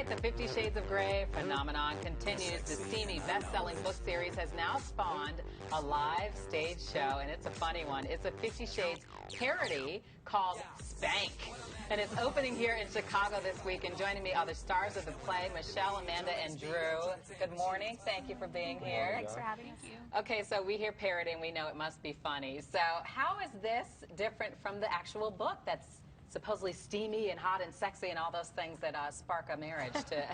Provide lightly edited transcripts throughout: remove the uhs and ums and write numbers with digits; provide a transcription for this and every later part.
right, the 50 Shades of Grey phenomenon continues. The steamy, best-selling book series has now spawned a live stage show, and it's a funny one. It's a 50 Shades parody called SPANK, and it's opening here in Chicago this week. And joining me are the stars of the play, Michelle, Amanda, and Drew. Good morning. Thank you for being here. Thanks for having us. Thank you. Okay, so we hear parody, and we know it must be funny. So how is this different from the actual book that's supposedly steamy and hot and sexy and all those things that spark a marriage to,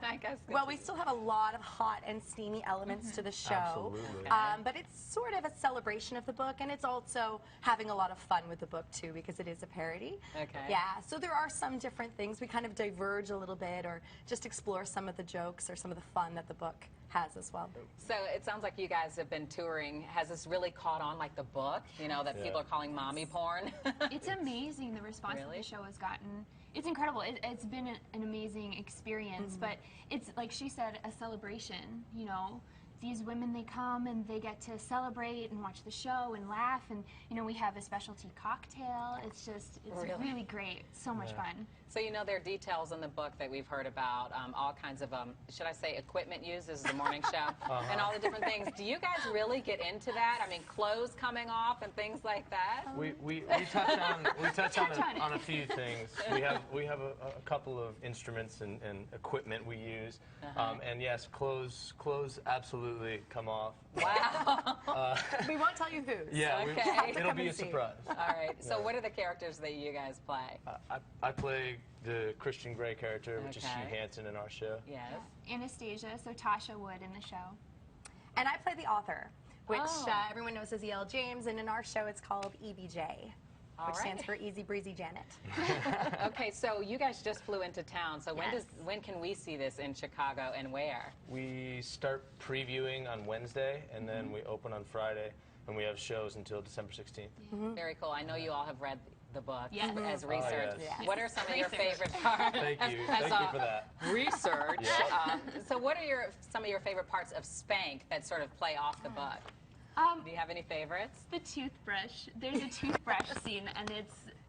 I guess. Well, we still have a lot of hot and steamy elements to the show. Absolutely. But it's sort of a celebration of the book, and it's also having a lot of fun with the book, too, because it is a parody. Okay. Yeah, so there are some different things. We kind of diverge a little bit or just explore some of the jokes or some of the fun that the book has as well. So it sounds like you guys have been touring. Has this really caught on like the book, you know, that people are calling mommy porn? It's amazing the response that the show has gotten. It's incredible. It's been an amazing experience, but it's, like she said, a celebration, you know. These women, they come and they get to celebrate and watch the show and laugh, and you know, we have a specialty cocktail. It's just, it's really great. So much fun. So you know, there are details in the book that we've heard about, all kinds of, should I say, equipment used. This is the morning show, and all the different things. Do you guys really get into that? I mean, clothes coming off and things like that? We touch on a few things. We have a couple of instruments and equipment we use, and yes, clothes absolutely come off. Wow. We won't tell you whose. Yeah, Okay. it'll be a surprise. All right. So what are the characters that you guys play? I play the Christian Grey character, which is Hugh Hansen in our show. Yes. Anastasia, so Tasha Wood in the show. And I play the author, which everyone knows as E.L. James, and in our show it's called EBJ. Which stands for Easy Breezy Janet. Okay, so you guys just flew into town. So when can we see this in Chicago and where? We start previewing on Wednesday, and then we open on Friday, and we have shows until December 16th. Very cool. I know you all have read the book as research. Oh, yes. What are some of your favorite parts? Thank you. Thank you for that. Research. So what are some of your favorite parts of SPANK that sort of play off the book? Do you have any favorites? The toothbrush. There's a toothbrush scene, and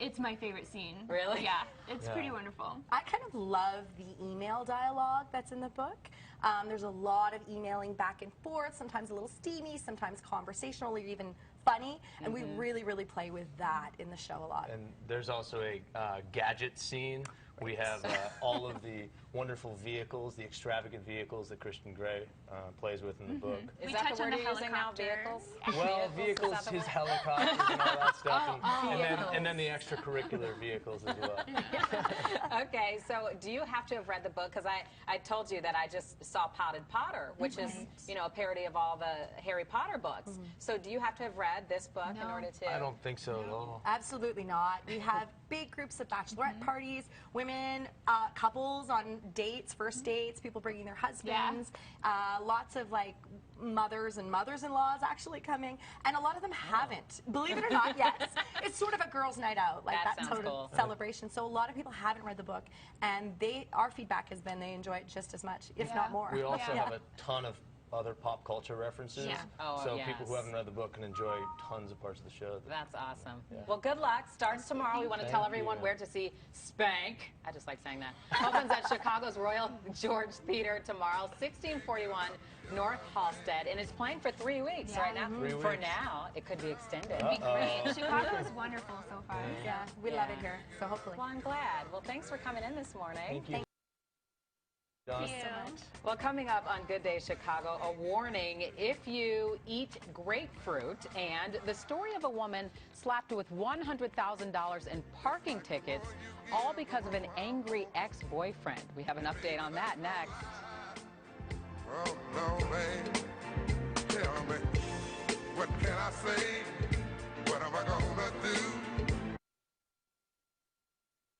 it's my favorite scene. Really? Yeah, it's pretty wonderful. I kind of love the email dialogue that's in the book. There's a lot of emailing back and forth, sometimes a little steamy, sometimes conversational or even funny, and we really play with that in the show a lot. And there's also a gadget scene. We have all of the wonderful vehicles, the extravagant vehicles that Christian Grey plays with in the book. Is that the word you're using now, vehicles? Well, vehicles, his helicopters and all that stuff, and then the extracurricular vehicles as well. Okay, so do you have to have read the book? Because I told you that I just saw Potted Potter, which is, you know, a parody of all the Harry Potter books. So do you have to have read this book in order to? I don't think so at all. Absolutely not. We have big groups of bachelorette parties, women, couples on dates, first dates, people bringing their husbands, lots of like mothers and mothers-in-laws actually coming, and a lot of them haven't. Believe it or not, yes. It's sort of a girls' night out, like that total celebration. So a lot of people haven't read the book, and our feedback has been they enjoy it just as much, if not more. We also have a ton of other pop culture references, so people who haven't read the book can enjoy tons of parts of the show. That's awesome. Well, good luck. Starts tomorrow. We want to tell everyone where to see SPANK. I just like saying that. Opens at Chicago's Royal George Theater tomorrow, 1641 North Halsted, and it's playing for 3 weeks right now. 3 weeks. For now, it could be extended. It'd be great. Chicago is wonderful so far. Yeah, we love it here, so hopefully. Well, I'm glad. Well, thanks for coming in this morning. Thank you. Thank you so much. Well, coming up on Good Day Chicago, a warning if you eat grapefruit, and the story of a woman slapped with $100,000 in parking tickets, all because of an angry ex-boyfriend. We have an update on that next. Oh, no, babe. Tell me, what can I say?